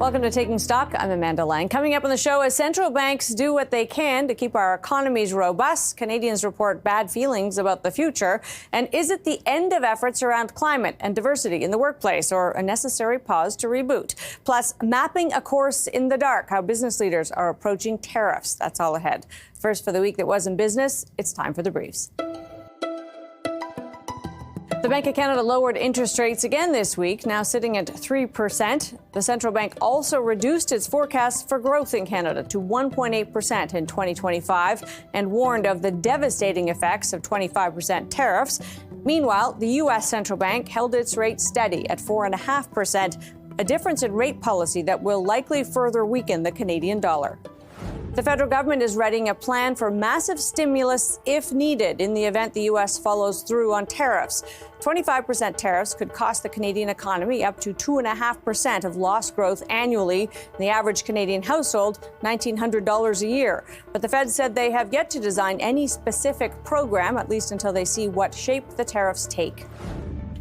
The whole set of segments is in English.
Welcome to Taking Stock. I'm Amanda Lang. Coming up on the show, as central banks do what they can to keep our economies robust, Canadians report bad feelings about the future. And is it the end of efforts around climate and diversity in the workplace, or a necessary pause to reboot? Plus, mapping a course in the dark, how business leaders are approaching tariffs. That's all ahead. First, for the week that was in business, it's time for the briefs. The Bank of Canada lowered interest rates again this week, now sitting at 3%. The central bank also reduced its forecast for growth in Canada to 1.8% in 2025 and warned of the devastating effects of 25% tariffs. Meanwhile, the U.S. central bank held its rate steady at 4.5%, a difference in rate policy that will likely further weaken the Canadian dollar. The federal government is readying a plan for massive stimulus if needed in the event the U.S. follows through on tariffs. 25% tariffs could cost the Canadian economy up to 2.5% of lost growth annually. The average Canadian household, $1,900 a year. But the Fed said they have yet to design any specific program, at least until they see what shape the tariffs take.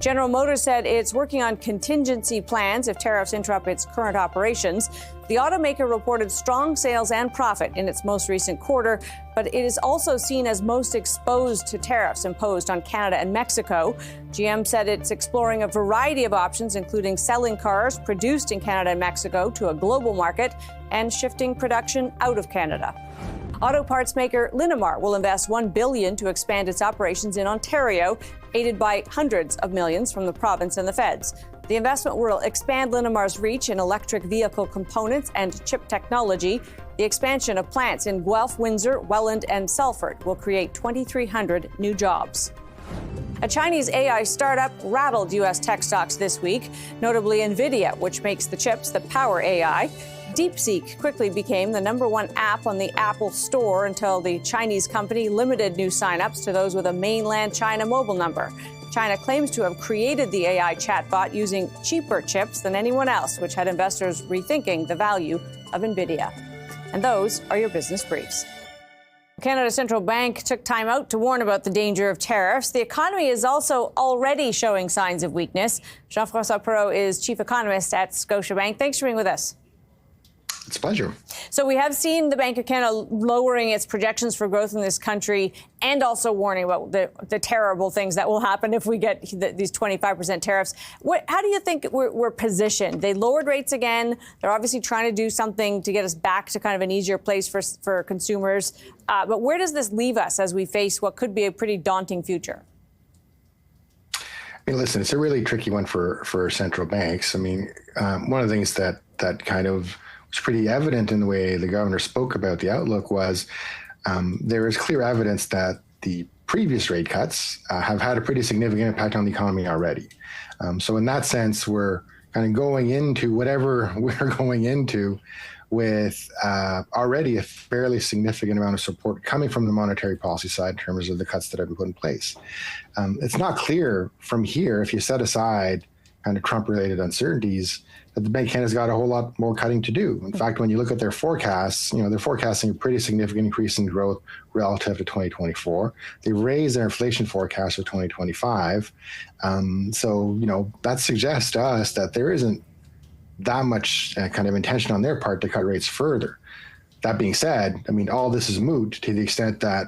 General Motors said it's working on contingency plans if tariffs interrupt its current operations. The automaker reported strong sales and profit in its most recent quarter, but it is also seen as most exposed to tariffs imposed on Canada and Mexico. GM said it's exploring a variety of options, including selling cars produced in Canada and Mexico to a global market and shifting production out of Canada. Auto parts maker Linamar will invest $1 billion to expand its operations in Ontario, aided by hundreds of millions from the province and the feds. The investment will expand Linamar's reach in electric vehicle components and chip technology. The expansion of plants in Guelph, Windsor, Welland, and Salford will create 2,300 new jobs. A Chinese AI startup rattled U.S. tech stocks this week, notably NVIDIA, which makes the chips that power AI. DeepSeek quickly became the #1 app on the Apple Store until the Chinese company limited new signups to those with a mainland China mobile number. China claims to have created the AI chatbot using cheaper chips than anyone else, which had investors rethinking the value of NVIDIA. And those are your business briefs. Canada's central bank took time out to warn about the danger of tariffs. The economy is also already showing signs of weakness. Jean-Francois Perrault is chief economist at Scotiabank. Thanks for being with us. It's a pleasure. So we have seen the Bank of Canada lowering its projections for growth in this country and also warning about the terrible things that will happen if we get these 25% tariffs. How do you think we're positioned? They lowered rates again. They're obviously trying to do something to get us back to kind of an easier place for consumers. But where does this leave us as we face what could be a pretty daunting future? I mean, listen, it's a really tricky one for central banks. I mean, one of the things that kind of was pretty evident in the way the governor spoke about the outlook was there is clear evidence that the previous rate cuts have had a pretty significant impact on the economy already. So in that sense, we're kind of going into whatever we're going into with already a fairly significant amount of support coming from the monetary policy side in terms of the cuts that have been put in place. It's not clear from here, if you set aside kind of Trump-related uncertainties, that the Bank of Canada's got a whole lot more cutting to do. In fact, when you look at their forecasts, they're forecasting a pretty significant increase in growth relative to 2024. They raised their inflation forecast for 2025. So, that suggests to us that there isn't that much kind of intention on their part to cut rates further. That being said, I mean, all this is moot to the extent that,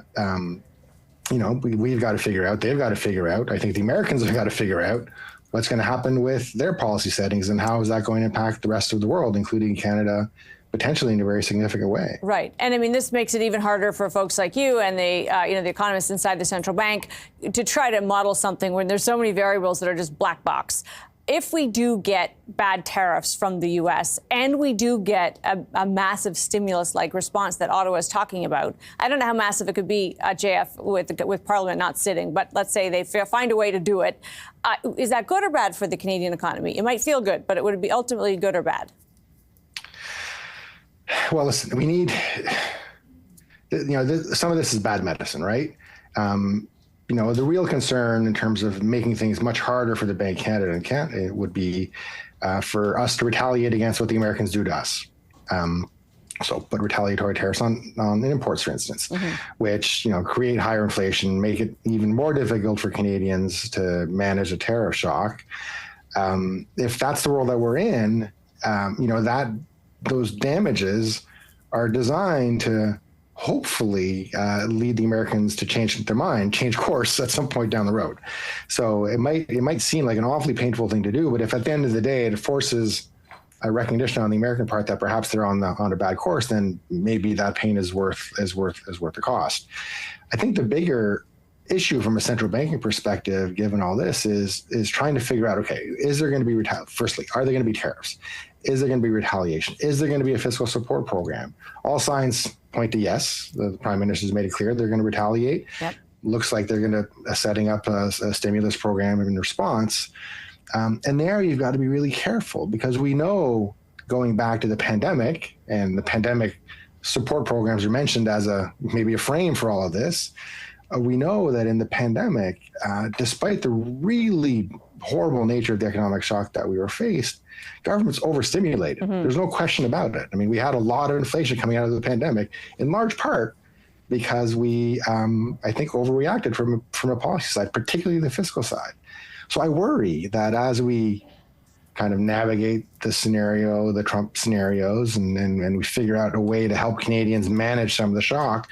we've got to figure out, they've got to figure out, I think the Americans have got to figure out what's going to happen with their policy settings and how is that going to impact the rest of the world, including Canada, potentially in a very significant way. Right. And I mean, this makes it even harder for folks like you and the economists inside the central bank to try to model something when there's so many variables that are just black box. If we do get bad tariffs from the U.S. and we do get a massive stimulus-like response that Ottawa is talking about, I don't know how massive it could be, JF, with Parliament not sitting, but let's say they find a way to do it. Is that good or bad for the Canadian economy? It might feel good, but it would be ultimately good or bad? Well, listen, we need, some of this is bad medicine, right? The real concern in terms of making things much harder for the Bank of Canada and Canada would be for us to retaliate against what the Americans do to us. So put retaliatory tariffs on imports, for instance, which, create higher inflation, make it even more difficult for Canadians to manage a tariff shock. If that's the world that we're in, those damages are designed to hopefully lead the Americans to change their mind, change course at some point down the road. So it might seem like an awfully painful thing to do, but if at the end of the day it forces a recognition on the American part that perhaps they're on a bad course, then maybe that pain is worth the cost. I think the bigger issue from a central banking perspective, given all this, is trying to figure out, okay, is there going to be firstly, are there going to be tariffs? Is there going to be retaliation? Is there going to be a fiscal support program? All signs point to yes. The Prime Minister has made it clear they're going to retaliate. Yep. Looks like they're going to setting up a stimulus program in response. And there you've got to be really careful, because we know, going back to the pandemic, and the pandemic support programs are mentioned as maybe a frame for all of this. We know that in the pandemic, despite the really horrible nature of the economic shock that we were faced, governments overstimulated. Mm-hmm. There's no question about it. I mean, we had a lot of inflation coming out of the pandemic, in large part because we, I think, overreacted from a policy side, particularly the fiscal side. So I worry that as we kind of navigate the Trump scenarios, and we figure out a way to help Canadians manage some of the shock,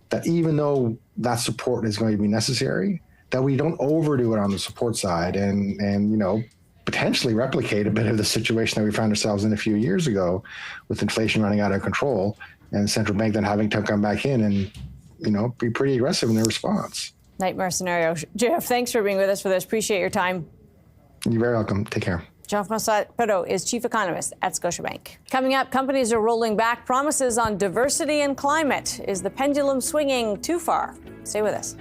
that even though that support is going to be necessary, that we don't overdo it on the support side and potentially replicate a bit of the situation that we found ourselves in a few years ago, with inflation running out of control and the central bank then having to come back in and be pretty aggressive in their response. Nightmare scenario. Jeff, thanks for being with us for this. Appreciate your time. You're very welcome. Take care. Jean-Francois Perrault is chief economist at Scotiabank. Coming up, companies are rolling back promises on diversity and climate. Is the pendulum swinging too far? Stay with us.